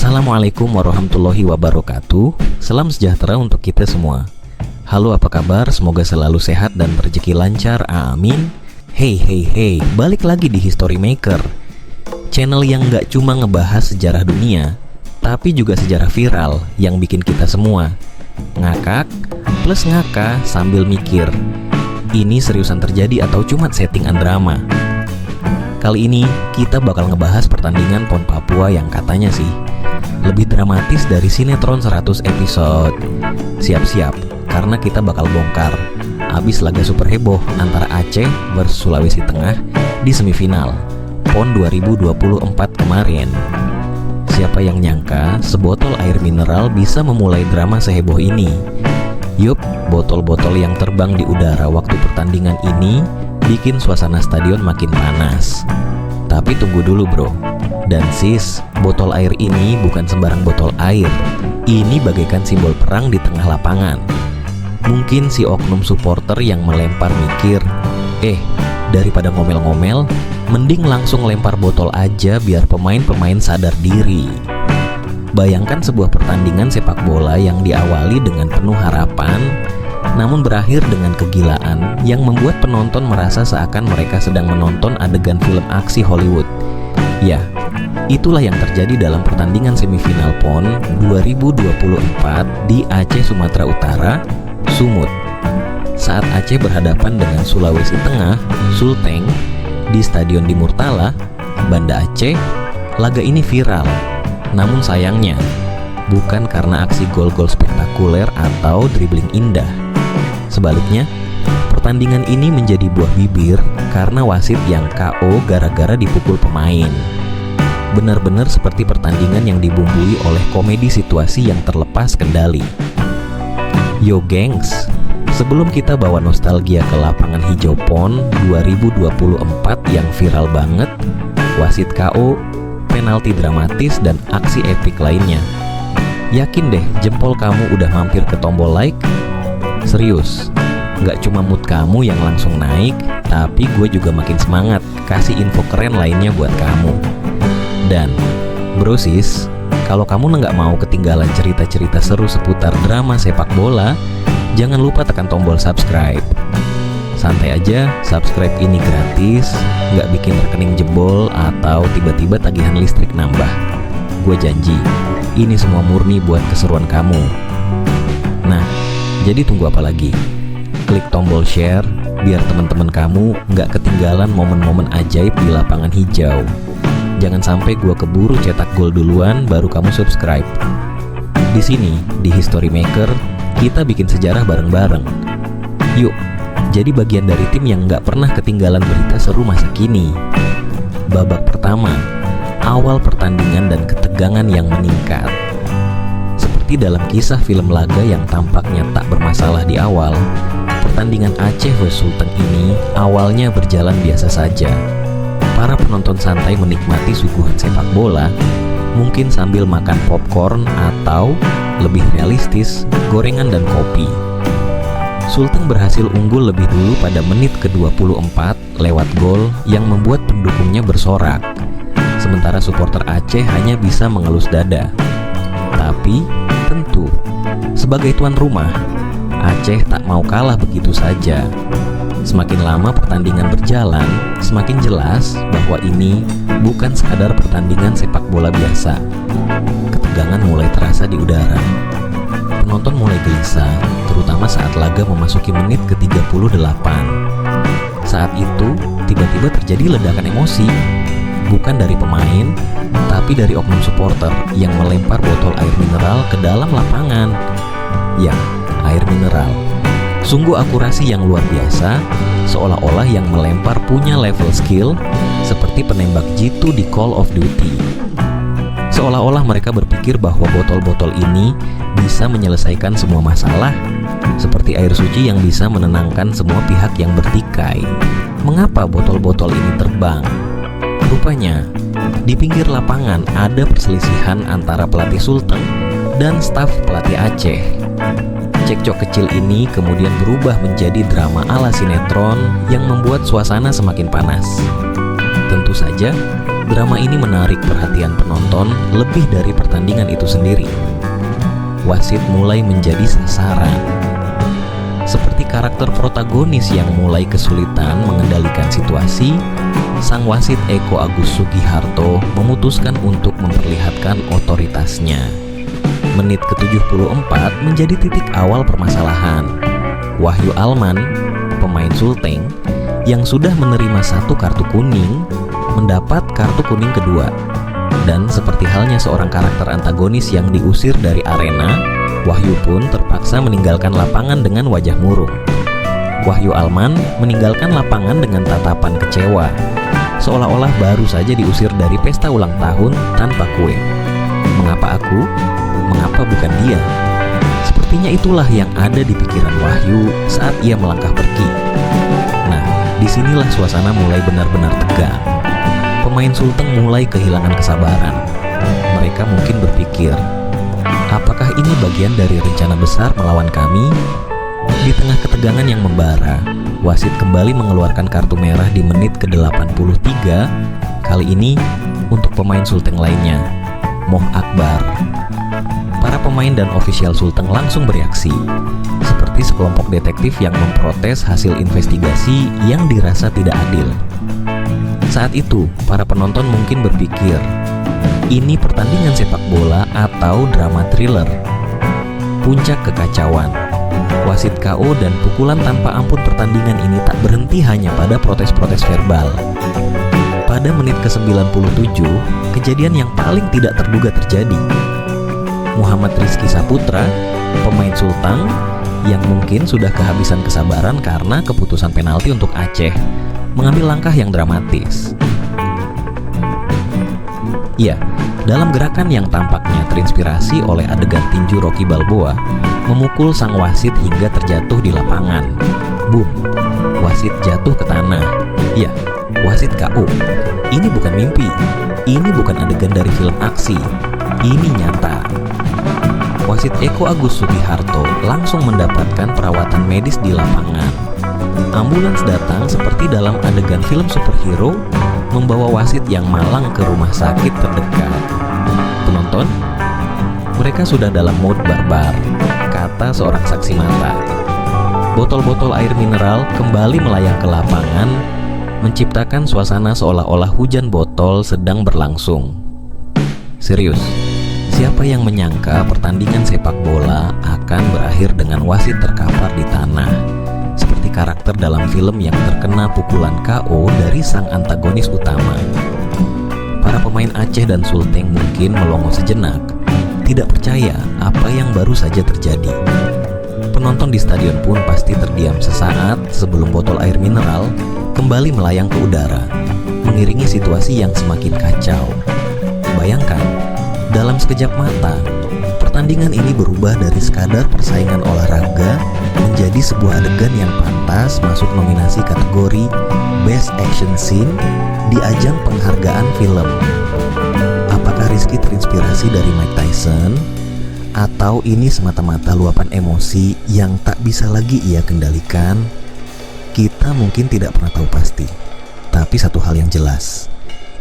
Assalamualaikum warahmatullahi wabarakatuh. Salam sejahtera untuk kita semua. Halo, apa kabar? Semoga selalu sehat dan rezeki lancar, amin. Hey, balik lagi di History Maker, channel yang gak cuma ngebahas sejarah dunia, tapi juga sejarah viral yang bikin kita semua ngakak plus ngaka sambil mikir, ini seriusan terjadi atau cuma settingan drama? Kali ini kita bakal ngebahas pertandingan PON Papua yang katanya sih lebih dramatis dari sinetron 100 episode. Siap-siap, karena kita bakal bongkar abis laga super heboh antara Aceh versus Sulawesi Tengah di semifinal PON 2024 kemarin. Siapa yang nyangka sebotol air mineral bisa memulai drama seheboh ini? Yup, botol-botol yang terbang di udara waktu pertandingan ini bikin suasana stadion makin panas. Tapi tunggu dulu bro dan sis, botol air ini bukan sembarang botol air. Ini bagaikan simbol perang di tengah lapangan. Mungkin si oknum supporter yang melempar mikir, daripada ngomel-ngomel, mending langsung lempar botol aja biar pemain-pemain sadar diri. Bayangkan sebuah pertandingan sepak bola yang diawali dengan penuh harapan, namun berakhir dengan kegilaan yang membuat penonton merasa seakan mereka sedang menonton adegan film aksi Hollywood. Ya, itulah yang terjadi dalam pertandingan semifinal PON 2024 di Aceh, Sumatera Utara, Sumut. Saat Aceh berhadapan dengan Sulawesi Tengah, Sulteng, di Stadion di Murtala, Banda Aceh, laga ini viral. Namun sayangnya, bukan karena aksi gol-gol spektakuler atau dribbling indah. Sebaliknya, pertandingan ini menjadi buah bibir karena wasit yang KO gara-gara dipukul pemain. Benar-benar seperti pertandingan yang dibumbui oleh komedi situasi yang terlepas kendali. Yo gengs, sebelum kita bawa nostalgia ke lapangan hijau PON 2024 yang viral banget, wasit KO, penalti dramatis, dan aksi epik lainnya, yakin deh jempol kamu udah mampir ke tombol like. Serius, gak cuma mood kamu yang langsung naik, tapi gue juga makin semangat kasih info keren lainnya buat kamu. Dan bro sis, kalau kamu gak mau ketinggalan cerita-cerita seru seputar drama sepak bola, jangan lupa tekan tombol subscribe. Santai aja, subscribe ini gratis, gak bikin rekening jebol atau tiba-tiba tagihan listrik nambah. Gue janji, ini semua murni buat keseruan kamu. Nah, jadi tunggu apa lagi? Klik tombol share biar teman-teman kamu gak ketinggalan momen-momen ajaib di lapangan hijau. Jangan sampai gua keburu cetak gol duluan baru kamu subscribe. Di sini, di History Maker, kita bikin sejarah bareng-bareng. Yuk, jadi bagian dari tim yang gak pernah ketinggalan berita seru masa kini. Babak pertama, awal pertandingan dan ketegangan yang meningkat. Seperti dalam kisah film laga yang tampaknya tak bermasalah di awal, pertandingan Aceh vs Sulteng ini awalnya berjalan biasa saja. Para penonton santai menikmati suguhan sepak bola, mungkin sambil makan popcorn atau, lebih realistis, gorengan dan kopi. Sulteng berhasil unggul lebih dulu pada menit ke-24 lewat gol yang membuat pendukungnya bersorak. Sementara supporter Aceh hanya bisa mengelus dada. Tapi, tentu, sebagai tuan rumah, Aceh tak mau kalah begitu saja. Semakin lama pertandingan berjalan, semakin jelas bahwa ini bukan sekadar pertandingan sepak bola biasa. Ketegangan mulai terasa di udara. Penonton mulai gelisah, terutama saat laga memasuki menit ke-38. Saat itu, tiba-tiba terjadi ledakan emosi. Bukan dari pemain, tapi dari oknum supporter yang melempar botol air mineral ke dalam lapangan. Ya, air mineral. Sungguh akurasi yang luar biasa, seolah-olah yang melempar punya level skill seperti penembak jitu di Call of Duty. Seolah-olah mereka berpikir bahwa botol-botol ini bisa menyelesaikan semua masalah, seperti air suci yang bisa menenangkan semua pihak yang bertikai. Mengapa botol-botol ini terbang? Rupanya, di pinggir lapangan ada perselisihan antara pelatih Sulteng dan staf pelatih Aceh. Cekcok kecil ini kemudian berubah menjadi drama ala sinetron yang membuat suasana semakin panas. Tentu saja, Drama ini menarik perhatian penonton lebih dari pertandingan itu sendiri. Wasit mulai menjadi sasaran. Seperti karakter protagonis yang mulai kesulitan mengendalikan situasi, sang wasit Eko Agus Sugiharto memutuskan untuk memperlihatkan otoritasnya. Menit ke-74 menjadi titik awal permasalahan. Wahyu Alman, pemain Sulteng, yang sudah menerima 1 kartu kuning, mendapat kartu kuning kedua. Dan seperti halnya seorang karakter antagonis yang diusir dari arena, Wahyu pun terpaksa meninggalkan lapangan dengan wajah murung. Wahyu Alman meninggalkan lapangan dengan tatapan kecewa, seolah-olah baru saja diusir dari pesta ulang tahun tanpa kue. Mengapa aku? Mengapa bukan dia? Sepertinya itulah yang ada di pikiran Wahyu saat ia melangkah pergi. Nah, disinilah suasana mulai benar-benar tegang. Pemain Sulteng mulai kehilangan kesabaran. Mereka mungkin berpikir, apakah ini bagian dari rencana besar melawan kami? Di tengah ketegangan yang membara, wasit kembali mengeluarkan kartu merah di menit ke-83, kali ini untuk pemain Sulteng lainnya, Moh Akbar. Para pemain dan ofisial Sulteng langsung bereaksi, seperti sekelompok detektif yang memprotes hasil investigasi yang dirasa tidak adil. Saat itu, para penonton mungkin berpikir, ini pertandingan sepak bola atau drama thriller. Puncak kekacauan. Wasit KO dan pukulan tanpa ampun pertandingan ini tak berhenti hanya pada protes-protes verbal. Pada menit ke-97, kejadian yang paling tidak terduga terjadi. Muhammad Rizky Saputra, pemain Sulteng, yang mungkin sudah kehabisan kesabaran karena keputusan penalti untuk Aceh, mengambil langkah yang dramatis. Ya, dalam gerakan yang tampaknya terinspirasi oleh adegan tinju Rocky Balboa, memukul sang wasit hingga terjatuh di lapangan. Boom, wasit jatuh ke tanah. Ya, wasit KO. Ini bukan mimpi. Ini bukan adegan dari film aksi. Ini nyata. Wasit Eko Agus Sugiharto langsung mendapatkan perawatan medis di lapangan. Ambulans datang seperti dalam adegan film superhero, membawa wasit yang malang ke rumah sakit terdekat. Penonton, mereka sudah dalam mode barbar, kata seorang saksi mata. Botol-botol air mineral kembali melayang ke lapangan, menciptakan suasana seolah-olah hujan botol sedang berlangsung. Serius, siapa yang menyangka pertandingan sepak bola akan berakhir dengan wasit terkapar di tanah, seperti karakter dalam film yang terkena pukulan KO dari sang antagonis utama. Para pemain Aceh dan Sulteng mungkin melongo sejenak, tidak percaya apa yang baru saja terjadi. Penonton di stadion pun pasti terdiam sesaat sebelum botol air mineral kembali melayang ke udara, mengiringi situasi yang semakin kacau. Bayangkan, dalam sekejap mata, pertandingan ini berubah dari sekadar persaingan olahraga menjadi sebuah adegan yang pantas masuk nominasi kategori Best Action Scene di ajang penghargaan film. Apakah Rizky terinspirasi dari Mike Tyson? Atau ini semata-mata luapan emosi yang tak bisa lagi ia kendalikan? Kita mungkin tidak pernah tahu pasti. Tapi satu hal yang jelas,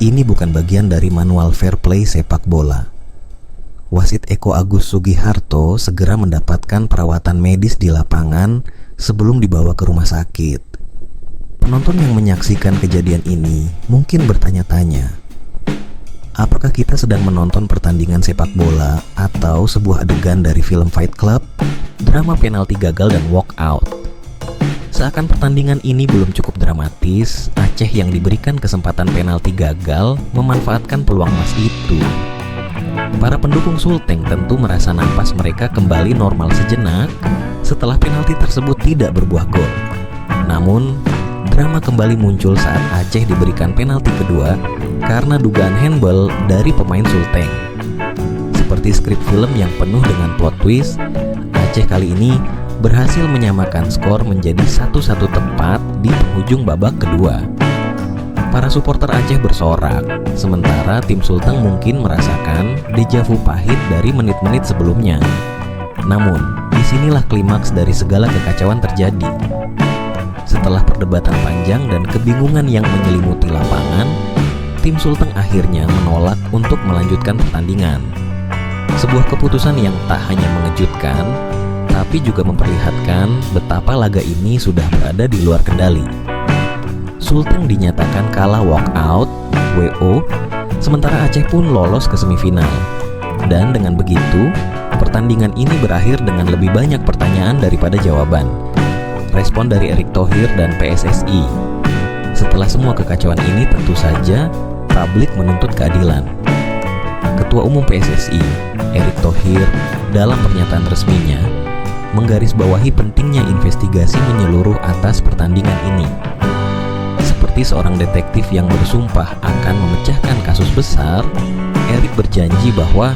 ini bukan bagian dari manual fair play sepak bola. Wasit Eko Agus Sugiharto segera mendapatkan perawatan medis di lapangan sebelum dibawa ke rumah sakit. Penonton yang menyaksikan kejadian ini mungkin bertanya-tanya, apakah kita sedang menonton pertandingan sepak bola atau sebuah adegan dari film Fight Club, drama penalti gagal dan walk out? Seakan pertandingan ini belum cukup dramatis, Aceh yang diberikan kesempatan penalti gagal memanfaatkan peluang emas itu. Para pendukung Sulteng tentu merasa napas mereka kembali normal sejenak setelah penalti tersebut tidak berbuah gol. Namun, drama kembali muncul saat Aceh diberikan penalti kedua karena dugaan handball dari pemain Sulteng. Seperti skrip film yang penuh dengan plot twist, Aceh kali ini berhasil menyamakan skor menjadi 1-1 tepat di penghujung babak kedua. Para supporter Aceh bersorak, sementara tim Sulteng mungkin merasakan dejavu pahit dari menit-menit sebelumnya. Namun, disinilah klimaks dari segala kekacauan terjadi. Setelah perdebatan panjang dan kebingungan yang menyelimuti lapangan, tim Sulteng akhirnya menolak untuk melanjutkan pertandingan. Sebuah keputusan yang tak hanya mengejutkan, tapi juga memperlihatkan betapa laga ini sudah berada di luar kendali. Sulteng dinyatakan kalah walkout (WO), sementara Aceh pun lolos ke semifinal. Dan dengan begitu, pertandingan ini berakhir dengan lebih banyak pertanyaan daripada jawaban. Respon dari Erick Thohir dan PSSI. Setelah semua kekacauan ini, tentu saja publik menuntut keadilan. Ketua Umum PSSI, Erick Thohir, dalam pernyataan resminya, menggarisbawahi pentingnya investigasi menyeluruh atas pertandingan ini. Seperti seorang detektif yang bersumpah akan memecahkan kasus besar, Erick berjanji bahwa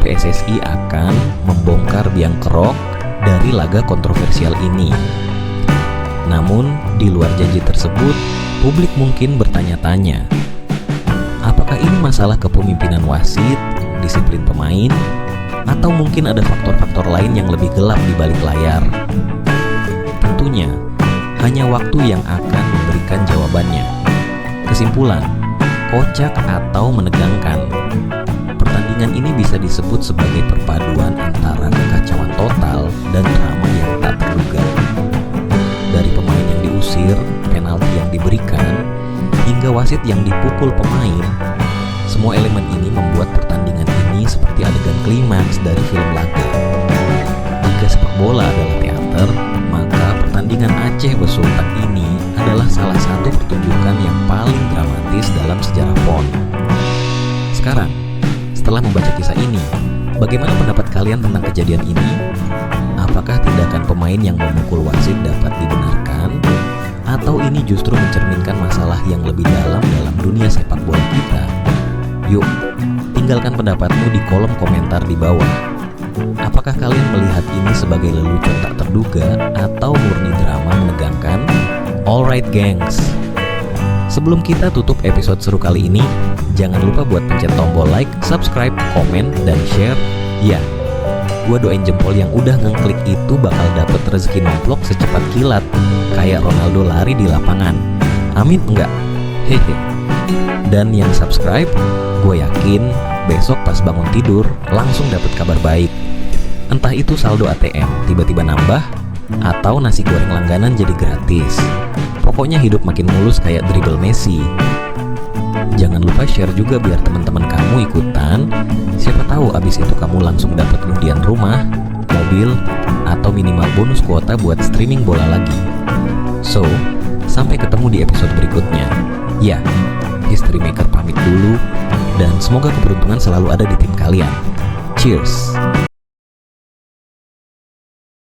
PSSI akan membongkar biang kerok dari laga kontroversial ini. Namun, di luar janji tersebut, publik mungkin bertanya-tanya, apakah ini masalah kepemimpinan wasit, disiplin pemain, atau mungkin ada faktor-faktor lain yang lebih gelap di balik layar? Tentunya, hanya waktu yang akan memberikan jawabannya. Kesimpulan, kocak atau menegangkan. Pertandingan ini bisa disebut sebagai perpaduan antara kekacauan total dan drama yang tak terduga. Dari pemain yang diusir, penalti yang diberikan, hingga wasit yang dipukul pemain, semua elemen ini membuat pertandingan ini seperti adegan klimaks dari film laga. Jika sepak bola adalah teater, maka pertandingan Aceh vs Sulteng ini adalah salah satu pertunjukan yang paling dramatis dalam sejarah PON. Sekarang, setelah membaca kisah ini, bagaimana pendapat kalian tentang kejadian ini? Apakah tindakan pemain yang memukul wasit dapat dibenarkan? Atau ini justru mencerminkan masalah yang lebih dalam dunia sepak bola kita? Yuk, tinggalkan pendapatmu di kolom komentar di bawah. Apakah kalian melihat ini sebagai lelucon tak terduga atau murni drama menegangkan? Alright gengs, sebelum kita tutup episode seru kali ini, jangan lupa buat pencet tombol like, subscribe, komen, dan share. Ya, gue doain jempol yang udah ngeklik itu bakal dapet rezeki nomplok secepat kilat, kayak Ronaldo lari di lapangan. Amin enggak? Hehe. Dan yang subscribe, gue yakin besok pas bangun tidur langsung dapet kabar baik. Entah itu saldo ATM tiba-tiba nambah, atau nasi goreng langganan jadi gratis. Pokoknya hidup makin mulus kayak dribble Messi. Jangan lupa share juga biar teman-teman kamu ikutan. Siapa tahu abis itu kamu langsung dapat undian rumah, mobil, atau minimal bonus kuota buat streaming bola lagi. So, sampai ketemu di episode berikutnya. Ya, History Maker pamit dulu, dan semoga keberuntungan selalu ada di tim kalian. Cheers!